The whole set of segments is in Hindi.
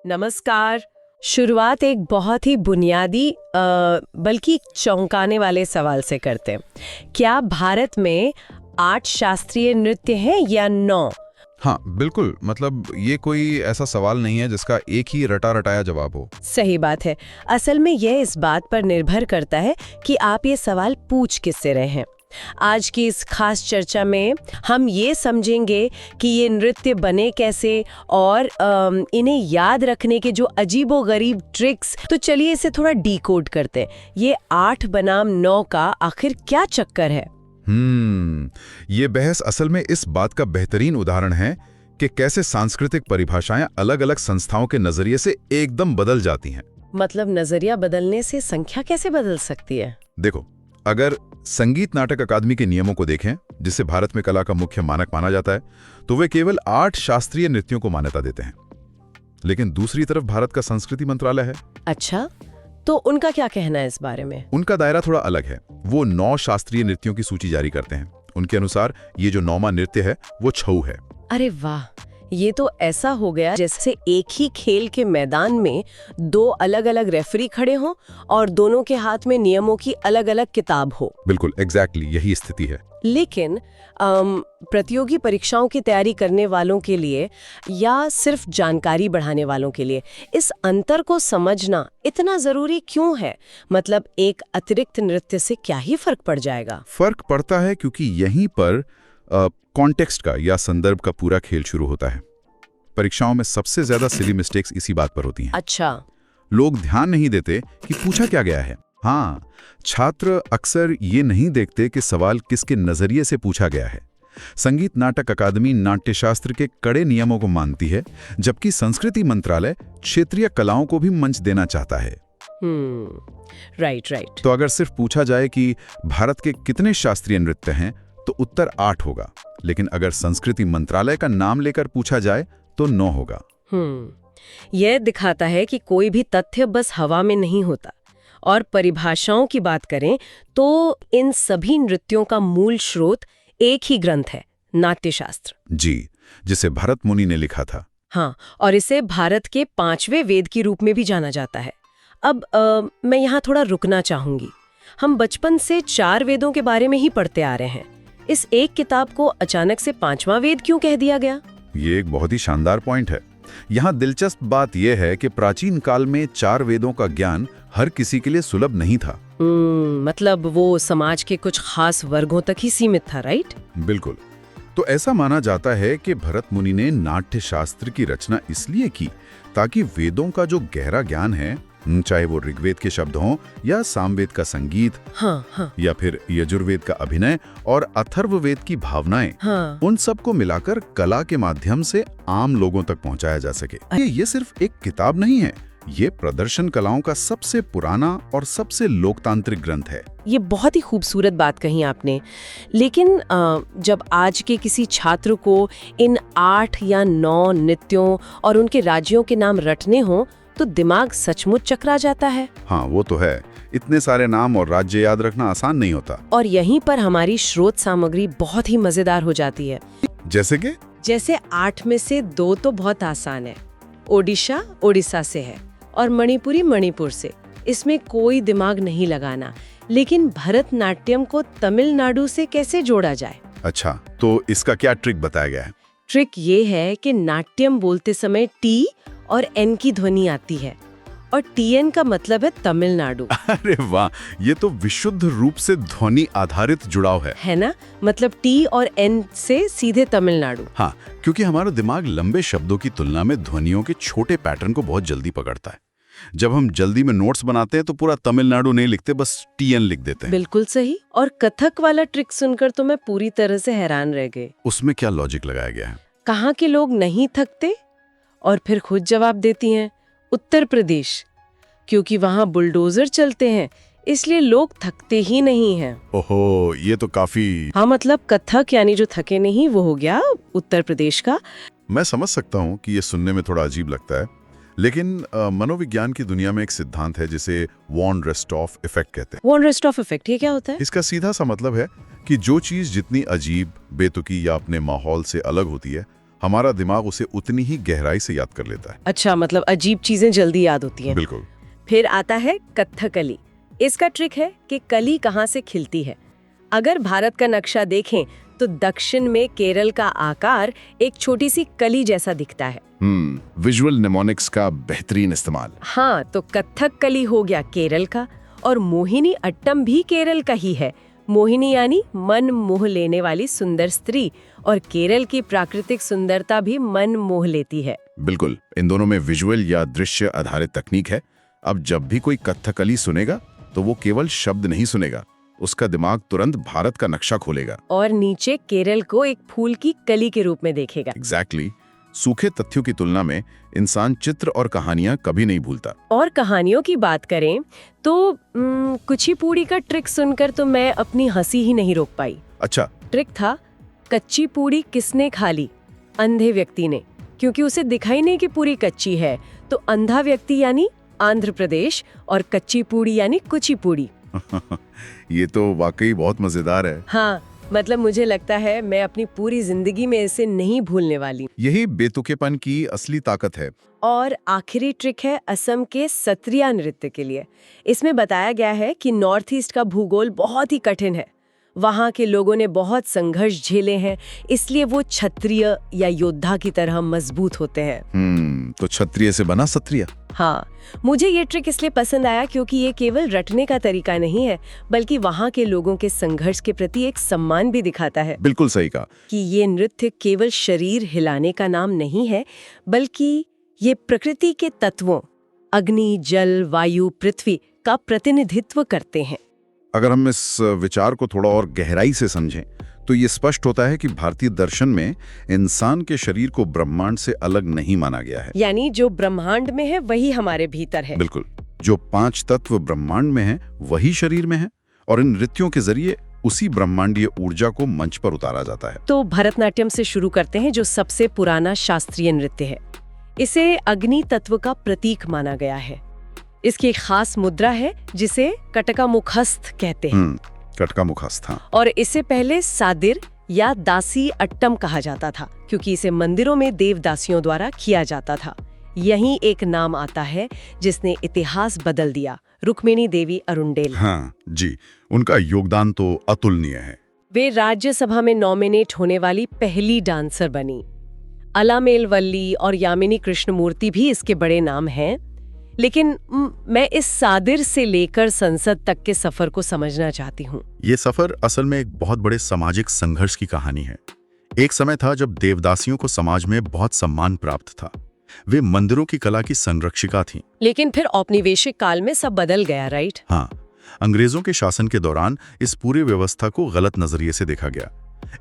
नमस्कार। शुरुआत एक बहुत ही बुनियादी बल्कि चौंकाने वाले सवाल से करते हैं। क्या भारत में 8 शास्त्रीय नृत्य हैं या 9? हाँ बिल्कुल, मतलब ये कोई ऐसा सवाल नहीं है जिसका एक ही रटा रटाया जवाब हो। सही बात है। असल में यह इस बात पर निर्भर करता है कि आप ये सवाल पूछ किससे रहे हैं। आज की इस खास चर्चा में हम ये समझेंगे कि ये नृत्य बने कैसे और इन्हें याद रखने के जो अजीबोगरीब ट्रिक्स। तो चलिए इसे थोड़ा डिकोड करते हैं। ये 8 बनाम 9 का आखिर क्या चक्कर है? ये बहस असल में इस बात का बेहतरीन उदाहरण है कि कैसे सांस्कृतिक परिभाषाएं अलग-अलग संस्थाओं के नजरिए से एकदम बदल जाती हैं। मतलब नजरिया बदलने से संख्या कैसे बदल सकती है? देखो, अगर संगीत नाटक अकादमी के नियमों को देखें, जिसे भारत में कला का मुख्य मानक माना जाता है, तो वे केवल 8 शास्त्रीय नृत्यों को मान्यता देते हैं। लेकिन दूसरी तरफ भारत का संस्कृति मंत्रालय है। अच्छा, तो उनका क्या कहना है इस बारे में? उनका दायरा थोड़ा अलग है। वो 9 शास्त्रीय नृत्यों की सूची जारी करते हैं। उनके अनुसार ये जो 9वां नृत्य है वो छऊ है। अरे वाह, ये तो ऐसा हो गया जैसे एक ही खेल के मैदान में 2 अलग-अलग रेफरी खड़े हों और दोनों के हाथ में नियमों की अलग-अलग किताब हो। बिल्कुल, एग्जैक्टली यही स्थिति है। लेकिन प्रतियोगी परीक्षाओं की तैयारी करने वालों के लिए या सिर्फ जानकारी बढ़ाने वालों के लिए इस अंतर को समझना इतना जरूरी क्यों है? मतलब एक अतिरिक्त नृत्य से क्या ही फर्क पड़ जाएगा? फर्क पड़ता है क्योंकि यहीं पर कॉन्टेक्स्ट का या संदर्भ का पूरा खेल शुरू होता है। परीक्षाओं में सबसे ज्यादा सिली मिस्टेक्स इसी बात पर होती हैं। अच्छा, लोग ध्यान नहीं देते कि पूछा क्या गया है। हाँ, छात्र अक्सर ये नहीं देखते कि सवाल किसके नजरिए से पूछा गया है। संगीत नाटक अकादमी नाट्यशास्त्र के कड़े नियमों को मानती है, जबकि संस्कृति मंत्रालय क्षेत्रीय कलाओं को भी मंच देना चाहता है। राइट। तो अगर सिर्फ पूछा जाए कि भारत के कितने शास्त्रीय नृत्य हैं, तो उत्तर 8 होगा। लेकिन अगर संस्कृति मंत्रालय का नाम लेकर पूछा जाए तो 9 होगा। यह दिखाता है कि कोई भी तथ्य बस हवा में नहीं होता। और परिभाषाओं की बात करें तो इन सभी नृत्यों का मूल स्रोत एक ही ग्रंथ है, नाट्यशास्त्र। जी, जिसे भरत मुनि ने लिखा था। हाँ, और इसे भारत के 5वें वेद के रूप में भी जाना जाता है। अब मैं यहाँ थोड़ा रुकना चाहूंगी। हम बचपन से 4 वेदों के बारे में ही पढ़ते आ रहे हैं। इस एक किताब को अचानक से 5वां वेद क्यों कह दिया गया? ये एक बहुत ही शानदार पॉइंट है। यहाँ दिलचस्प बात यह है कि प्राचीन काल में 4 वेदों का ज्ञान हर किसी के लिए सुलभ नहीं था। मतलब वो समाज के कुछ खास वर्गों तक ही सीमित था, राइट? बिल्कुल। तो ऐसा माना जाता है कि भरत मुनि ने नाट्य शास्त्र की रचना इसलिए की ताकि वेदों का जो गहरा ज्ञान है, चाहे वो ऋग्वेद के शब्द हों या सामवेद का संगीत, हाँ। या फिर यजुर्वेद का अभिनय और अथर्ववेद की भावनाएं, हाँ। उन सब को मिलाकर कला के माध्यम से आम लोगों तक पहुंचाया जा सके। ये सिर्फ एक किताब नहीं है, ये प्रदर्शन कलाओं का सबसे पुराना और सबसे लोकतांत्रिक ग्रंथ है। ये बहुत ही खूबसूरत बात कही आपने। लेकिन जब आज के किसी छात्र को इन 8 या 9 नृत्यों और उनके राज्यों के नाम रटने हों तो दिमाग सचमुच चकरा जाता है। हाँ, वो तो है। इतने सारे नाम और राज्य याद रखना आसान नहीं होता। और यहीं पर हमारी स्रोत सामग्री बहुत ही मजेदार हो जाती है। जैसे 8 में से 2 तो बहुत आसान है। ओडिशा ओडिशा से है और मणिपुरी मणिपुर से। इसमें कोई दिमाग नहीं लगाना। लेकिन भरतनाट्यम को तमिलनाडु से कैसे जोड़ा जाए? अच्छा, तो इसका क्या ट्रिक बताया गया है? ट्रिक ये है कि नाट्यम बोलते समय टी और एन की ध्वनि आती है और टीएन का मतलब है तमिलनाडु। अरे वाह, ये तो विशुद्ध रूप से ध्वनि आधारित जुड़ाव है ना? मतलब टी और एन से सीधे तमिलनाडु। हाँ, क्योंकि हमारा दिमाग लंबे शब्दों की तुलना में ध्वनियों के छोटे पैटर्न को बहुत जल्दी पकड़ता है। जब हम जल्दी में नोट्स बनाते हैं तो पूरा तमिलनाडु नहीं लिखते, बस टीएन लिख देते हैं। बिल्कुल सही। और कथक वाला ट्रिक सुनकर तो मैं पूरी तरह से हैरान रह गई। उसमें क्या लॉजिक लगाया गया है? कहाँ के लोग नहीं थकते? और फिर खुद जवाब देती हैं, उत्तर प्रदेश। क्योंकि वहाँ बुलडोजर चलते हैं, इसलिए लोग थकते ही नहीं हैं। ओहो, ये तो काफी। हाँ, मतलब कथक यानी जो थके नहीं, वो हो गया उत्तर प्रदेश का। मैं समझ सकता हूँ कि ये सुनने में थोड़ा अजीब लगता है, लेकिन मनोविज्ञान की दुनिया में एक सिद्धांत है जिसे वॉन रेस्टॉफ इफेक्ट कहते हैं। वॉन रेस्टॉफ इफेक्ट, ये क्या होता है? इसका सीधा सा मतलब है कि जो चीज जितनी अजीब, बेतुकी या अपने माहौल से अलग होती है, हमारा दिमाग उसे उतनी ही गहराई से याद कर लेता है। अच्छा, मतलब अजीब चीजें जल्दी याद होती हैं। बिल्कुल। फिर आता है कथकली। इसका ट्रिक है कि कली कहाँ से खिलती है। अगर भारत का नक्शा देखें तो दक्षिण में केरल का आकार एक छोटी सी कली जैसा दिखता है। विजुअल निमोनिक्स का बेहतरीन इस्तेमाल। हाँ, तो कथक कली हो गया केरल का, और मोहिनी अट्टम भी केरल का ही है। मोहिनी यानी मन मोह लेने वाली सुंदर स्त्री, और केरल की प्राकृतिक सुंदरता भी मन मोह लेती है। बिल्कुल, इन दोनों में विजुअल या दृश्य आधारित तकनीक है। अब जब भी कोई कथकली सुनेगा तो वो केवल शब्द नहीं सुनेगा, उसका दिमाग तुरंत भारत का नक्शा खोलेगा और नीचे केरल को एक फूल की कली के रूप में देखेगा। एग्जैक्टली। सूखे तथ्यों की तुलना में इंसान चित्र और कहानियां कभी नहीं भूलता। और कहानियों की बात करें तो कुचिपुड़ी का ट्रिक सुनकर तो मैं अपनी हंसी ही नहीं रोक पाई। अच्छा। ट्रिक था, कच्ची पूड़ी किसने खा ली? अंधे व्यक्ति ने, क्योंकि उसे दिखाई नहीं कि पूरी कच्ची है। तो अंधा व्यक्ति यानी आंध्र प्रदेश, और कच्ची पूड़ी यानी कुचिपुड़ी। ये तो वाकई बहुत मजेदार है। हाँ, मतलब मुझे लगता है मैं अपनी पूरी जिंदगी में इसे नहीं भूलने वाली। यही बेतुकेपन की असली ताकत है। और आखिरी ट्रिक है असम के सत्रिया नृत्य के लिए। इसमें बताया गया है कि नॉर्थ ईस्ट का भूगोल बहुत ही कठिन है। वहाँ के लोगों ने बहुत संघर्ष झेले हैं, इसलिए वो क्षत्रिय या योद्धा की तरह मजबूत होते हैं। तो क्षत्रिय से बना सत्रिया। हाँ, मुझे ये ट्रिक इसलिए पसंद आया क्योंकि ये केवल रटने का तरीका नहीं है, बल्कि वहाँ के लोगों के संघर्ष के प्रति एक सम्मान भी दिखाता है। बिल्कुल सही कहा कि ये नृत्य केवल शरीर हिलाने का नाम नहीं है, बल्कि ये प्रकृति के तत्वों अग्नि, जल, वायु, पृथ्वी का प्रतिनिधित्व करते हैं। अगर हम इस विचार को थोड़ा और गहराई से समझें तो ये स्पष्ट होता है कि भारतीय दर्शन में इंसान के शरीर को ब्रह्मांड से अलग नहीं माना गया है। यानी जो ब्रह्मांड में है वही हमारे भीतर है। बिल्कुल, जो 5 तत्व ब्रह्मांड में हैं वही शरीर में है, और इन नृत्यों के जरिए उसी ब्रह्मांडीय ऊर्जा को मंच पर उतारा जाता है। तो भरतनाट्यम से शुरू करते हैं, जो सबसे पुराना शास्त्रीय नृत्य है। इसे अग्नि तत्व का प्रतीक माना गया है। इसकी एक खास मुद्रा है जिसे कटका मुखस्थ कहते हैं। कटका मुखस्थ, हाँ। और इसे पहले सादिर या दासी अट्टम कहा जाता था, क्योंकि इसे मंदिरों में देवदासियों द्वारा किया जाता था। यहीं एक नाम आता है जिसने इतिहास बदल दिया, रुक्मिणी देवी अरुंडेल। हाँ जी, उनका योगदान तो अतुलनीय है। वे राज्यसभा में नॉमिनेट होने वाली पहली डांसर बनी। अलामेलवल्ली और यामिनी कृष्णमूर्ति भी इसके बड़े नाम हैं। लेकिन मैं इस सादिर से लेकर संसद तक के सफर को समझना चाहती हूँ। ये सफर असल में एक बहुत बड़े सामाजिक संघर्ष की कहानी है। एक समय था जब देवदासियों को समाज में बहुत सम्मान प्राप्त था। वे मंदिरों की कला की संरक्षिका थीं। लेकिन फिर औपनिवेशिक काल में सब बदल गया, राइट? हाँ, अंग्रेजों के शासन के दौरान इस पूरी व्यवस्था को गलत नजरिए से देखा गया।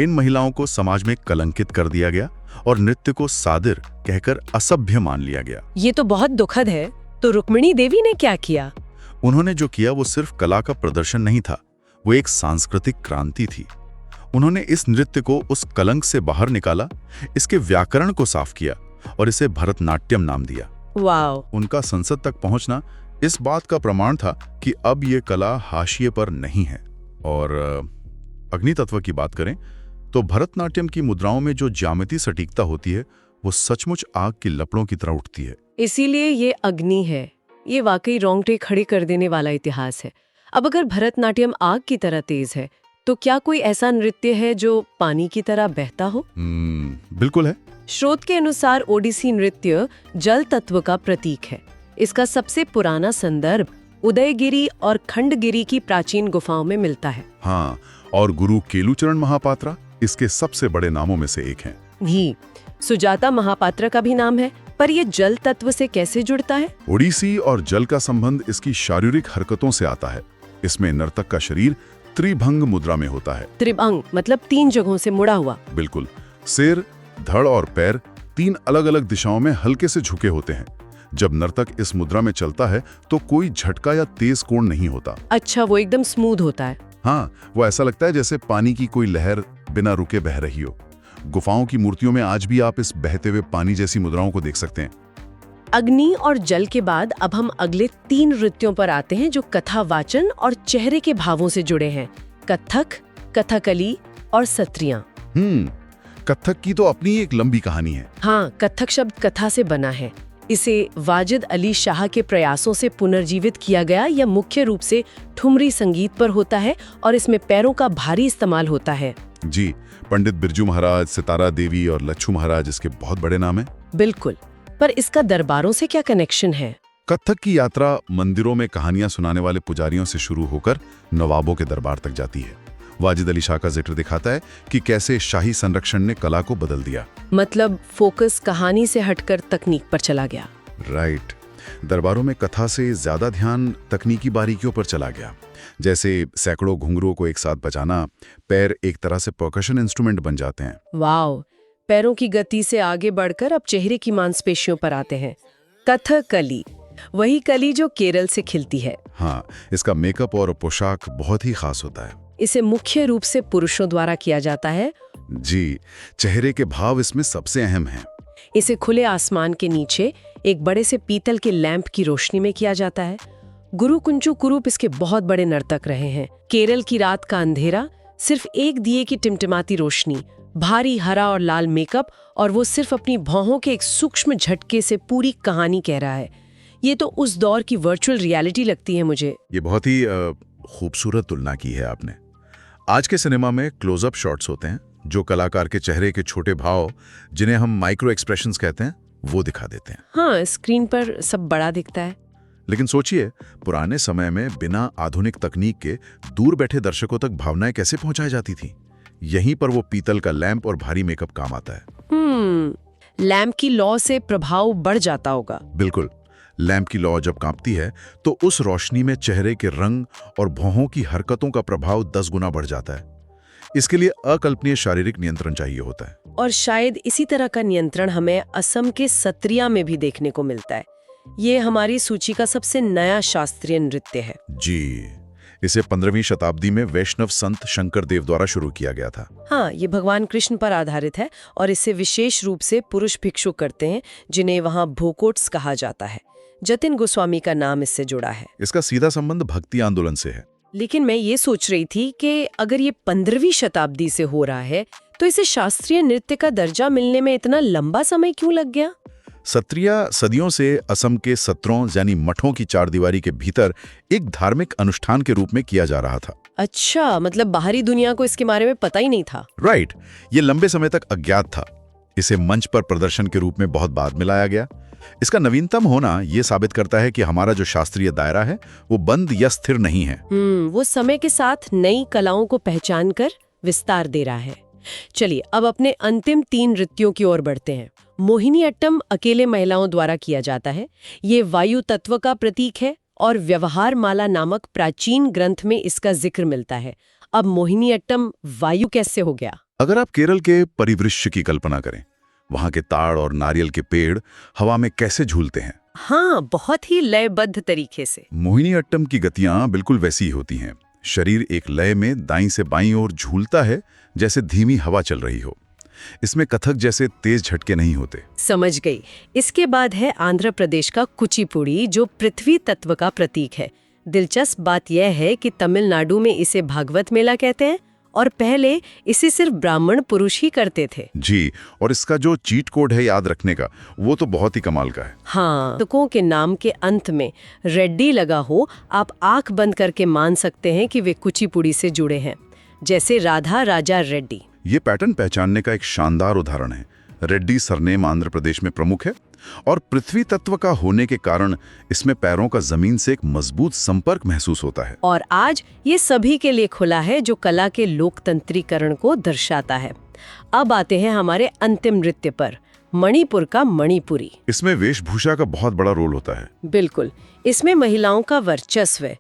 इन महिलाओं को समाज में कलंकित कर दिया गया और नृत्य को सादिर कहकर असभ्य मान लिया गया। ये तो बहुत दुखद है। तो रुक्मिणी देवी ने क्या किया? उन्होंने जो किया वो सिर्फ कला का प्रदर्शन नहीं था, वो एक सांस्कृतिक क्रांति थी। उन्होंने इस नृत्य को उस कलंक से बाहर निकाला, इसके व्याकरण को साफ किया और इसे भरतनाट्यम नाम दिया। वाओ! उनका संसद तक पहुंचना इस बात का प्रमाण था कि अब ये कला हाशिए पर नहीं है। और अग्नि तत्व की बात करें तो भरतनाट्यम की मुद्राओं में जो ज्यामिति सटीकता होती है वो सचमुच आग की लपड़ों की तरह उठती है। इसीलिए ये अग्नि है। ये वाकई रोंगटे खड़े कर देने वाला इतिहास है। अब अगर भरतनाट्यम आग की तरह तेज है, तो क्या कोई ऐसा नृत्य है जो पानी की तरह बहता हो? बिल्कुल है। स्रोत के अनुसार ओडिसी नृत्य जल तत्व का प्रतीक है। इसका सबसे पुराना संदर्भ उदयगिरी और खंडगिरी की प्राचीन गुफाओं में मिलता है। हाँ, और गुरु केलुचरण महापात्रा इसके सबसे बड़े नामों में से एक हैं। ही सुजाता महापात्रा का भी नाम है, पर यह जल तत्व से कैसे जुड़ता है? ओडिसी और जल का संबंध इसकी शारीरिक हरकतों से आता है। इसमें नर्तक का शरीर त्रिभंग मुद्रा में होता है। त्रिभंग मतलब 3 जगहों से मुड़ा हुआ। बिल्कुल। सिर, धड़ और पैर 3 अलग-अलग दिशाओं में हल्के से झुके होते हैं। जब नर्तक इस मुद्रा में चलता है तो कोई झटका या तेज कोण नहीं होता। अच्छा, वो एकदम स्मूथ होता है। हाँ, वो ऐसा लगता है जैसे पानी की कोई लहर बिना रुके बह रही हो। गुफाओं की मूर्तियों में आज भी आप इस बहते हुए पानी जैसी मुद्राओं को देख सकते हैं। अग्नि और जल के बाद अब हम अगले 3 नृत्यों पर आते हैं जो कथा वाचन और चेहरे के भावों से जुड़े हैं। कथक, कथकली और सत्रिया। कथक की तो अपनी एक लंबी कहानी है। हाँ, कथक शब्द कथा से बना है। इसे वाजिद अली शाह के प्रयासों से पुनर्जीवित किया गया। यह मुख्य रूप से ठुमरी संगीत पर होता है और इसमें पैरों का भारी इस्तेमाल होता है। जी, पंडित बिरजू महाराज, सितारा देवी और लच्छू महाराज इसके बहुत बड़े नाम हैं। बिल्कुल, पर इसका दरबारों से क्या कनेक्शन है? कथक की यात्रा मंदिरों में कहानियां सुनाने वाले पुजारियों से शुरू होकर नवाबों के दरबार तक जाती है। वाजिद अली शाह का जिक्र दिखाता है कि कैसे शाही संरक्षण ने कला को बदल दिया। मतलब फोकस कहानी से हटकर तकनीक पर चला गया। राइट। दरबारों में कथा से ज्यादा ध्यान तकनीकी बारीकियों पर चला गया, जैसे सैकड़ों घुंघरूओं को एक साथ बजाना। पैर एक तरह से परकशन इंस्ट्रूमेंट बन जाते हैं। वाव, पैरों की गति से आगे बढ़कर अब चेहरे की मांसपेशियों पर आते हैं। कथकली, वही कली जो केरल से खिलती है। हाँ, इसका मेकअप और पोशाक बहुत ही खास होता है। इसे मुख्य रूप से पुरुषों द्वारा किया जाता है। जी, चेहरे के भाव इसमें सबसे अहम हैं। इसे खुले आसमान के नीचे एक बड़े से पीतल के लैंप की रोशनी में किया जाता है। गुरु कुंचु कुरूप इसके बहुत बड़े नर्तक रहे हैं। केरल की रात का अंधेरा, सिर्फ एक दिए की टिमटिमाती रोशनी, भारी हरा और लाल मेकअप, और वो सिर्फ अपनी भौहों के एक सूक्ष्म झटके से पूरी कहानी कह रहा है। ये तो उस दौर की वर्चुअल रियलिटी लगती है मुझे। ये बहुत ही खूबसूरत तुलना की है आपने। आज के सिनेमा में क्लोजअप शॉट्स होते हैं जो कलाकार के चेहरे के छोटे भाव, जिन्हें हम माइक्रो एक्सप्रेशंस कहते हैं, वो दिखा देते हैं। हाँ, स्क्रीन पर सब बड़ा दिखता है। लेकिन सोचिए, पुराने समय में बिना आधुनिक तकनीक के दूर बैठे दर्शकों तक भावनाएं कैसे पहुंचाई जाती थी। यहीं पर वो पीतल का लैंप और भारी मेकअप काम आता है। लैंप की लौ से प्रभाव बढ़ जाता होगा। बिल्कुल। लैंप की लौ जब कांपती है तो उस रोशनी में चेहरे के रंग और भौहों की हरकतों का प्रभाव 10 गुना बढ़ जाता है। इसके लिए अकल्पनीय शारीरिक नियंत्रण चाहिए होता है। और शायद इसी तरह का नियंत्रण हमें असम के सत्रिया में भी देखने को मिलता है। ये हमारी सूची का सबसे नया शास्त्रीय नृत्य है। जी, इसे 15वीं शताब्दी में वैष्णव संत शंकर देव द्वारा शुरू किया गया था। हाँ, ये भगवान कृष्ण पर आधारित है और इसे विशेष रूप से पुरुष भिक्षुक करते हैं, जिन्हें वहाँ भोकोट्स कहा जाता है। जतिन गोस्वामी का नाम इससे जुड़ा है। इसका सीधा संबंध भक्ति आंदोलन से है। लेकिन मैं ये सोच रही थी कि अगर ये 15वीं शताब्दी से हो रहा है तो इसे शास्त्रीय नृत्य का दर्जा मिलने में इतना लंबा समय क्यों लग गया? सत्रिया सदियों से असम के सत्रों यानी मठों की चारदीवारी के भीतर एक धार्मिक अनुष्ठान के रूप में किया जा रहा था। अच्छा, मतलब बाहरी दुनिया को इसके बारे में पता ही नहीं था। राइट। ये लंबे समय तक अज्ञात था। इसे मंच पर प्रदर्शन के रूप में बहुत बाद में लाया गया। इसका नवीनतम होना यह साबित करता है कि हमारा जो शास्त्रीय दायरा है वो बंद या स्थिर नहीं है। वो समय के साथ नई कलाओं को पहचान कर विस्तार दे रहा है। चलिए अब अपने अंतिम 3 नृत्यों की ओर बढ़ते हैं। मोहिनी अट्टम अकेले महिलाओं द्वारा किया जाता है। ये वायु तत्व का प्रतीक है और व्यवहार माला नामक प्राचीन ग्रंथ में इसका जिक्र मिलता है। अब मोहिनी अट्टम वायु कैसे हो गया? अगर आप केरल के परिदृश्य की कल्पना करें, वहां के ताड़ और नारियल के पेड़ हवा में कैसे झूलते हैं। हाँ, बहुत ही लयबद्ध तरीके से। मोहिनी अट्टम की गतियां बिल्कुल वैसी ही होती हैं। शरीर एक लय में दाईं से बाईं ओर झूलता है, जैसे धीमी हवा चल रही हो। इसमें कथक जैसे तेज झटके नहीं होते। समझ गई। इसके बाद है आंध्र प्रदेश का कुचिपुड़ी, जो पृथ्वी तत्व का प्रतीक है। दिलचस्प बात यह है कि तमिलनाडु में इसे भागवत मेला कहते हैं और पहले इसे सिर्फ ब्राह्मण पुरुष ही करते थे। जी, और इसका जो चीट कोड है याद रखने का, वो तो बहुत ही कमाल का है। हाँ, नर्तकों के नाम के अंत में रेड्डी लगा हो, आप आंख बंद करके मान सकते हैं कि वे कुचिपुड़ी से जुड़े हैं, जैसे राधा राजा रेड्डी। ये पैटर्न पहचानने का एक शानदार उदाहरण है। रेड्डी सरनेम आंध्र प्रदेश में प्रमुख है और पृथ्वी तत्व का होने के कारण इसमें पैरों का जमीन से एक मजबूत संपर्क महसूस होता है। और आज ये सभी के लिए खुला है, जो कला के लोकतंत्रीकरण को दर्शाता है। अब आते हैं हमारे अंतिम नृत्य पर, मणिपुर का मणिपुरी। इसमें वेशभूषा का बहुत बड़ा रोल होता है। बिल्कुल, इसमें महिलाओं का वर्चस्व है।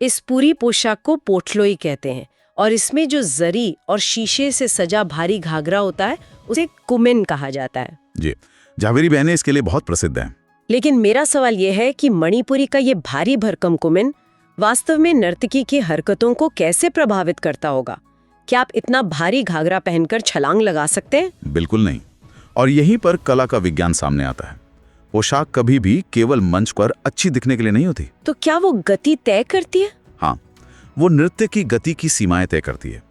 इस पूरी पोशाक को पोटलोई कहते हैं और इसमें जो जरी और शीशे से सजा भारी घाघरा होता है उसे कुमेन कहा जाता है। जी, जावेरी बहनें इसके लिए बहुत प्रसिद्ध हैं। लेकिन मेरा सवाल यह है कि मणिपुरी का ये भारी भरकम कुमेन वास्तव में नर्तकी की हरकतों को कैसे प्रभावित करता होगा? क्या आप इतना भारी घाघरा पहनकर छलांग लगा सकते हैं? बिल्कुल नहीं। और यहीं पर कला का विज्ञान सामने आता है। पोशाक कभी भी केवल मंच पर अच्छी दिखने के लिए नहीं होती। तो क्या वो गति तय करती है? हाँ, वो नृत्य की गति की सीमाएं तय करती है।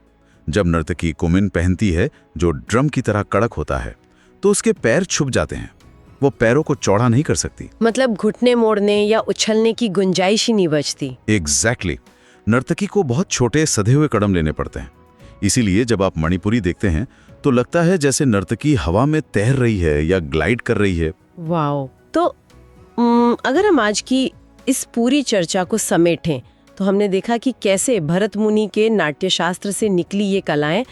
जब नर्तकी कुमिन पहनती है जो ड्रम की तरह कड़क होता है तो उसके पैर छुप जाते हैं। वो पैरों को चौड़ा नहीं कर सकती। मतलब घुटने मोड़ने या उछलने की गुंजाइश ही नहीं बचती। एग्जैक्टली। नर्तकी को बहुत छोटे सधे हुए कदम लेने पड़ते हैं। इसीलिए जब आप मणिपुरी देखते हैं तो लगता है जैसे नर्तकी हवा में तैर रही है या ग्लाइड कर रही है। वाओ। तो अगर हम आज की इस पूरी चर्चा को समेटें तो हमने देखा कि कैसे भरत मुनि के नाट्यशास्त्र से निकली ये कलाएं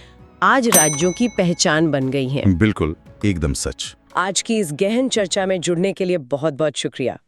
आज राज्यों की पहचान बन गई हैं। बिल्कुल, एकदम सच। आज की इस गहन चर्चा में जुड़ने के लिए बहुत बहुत शुक्रिया।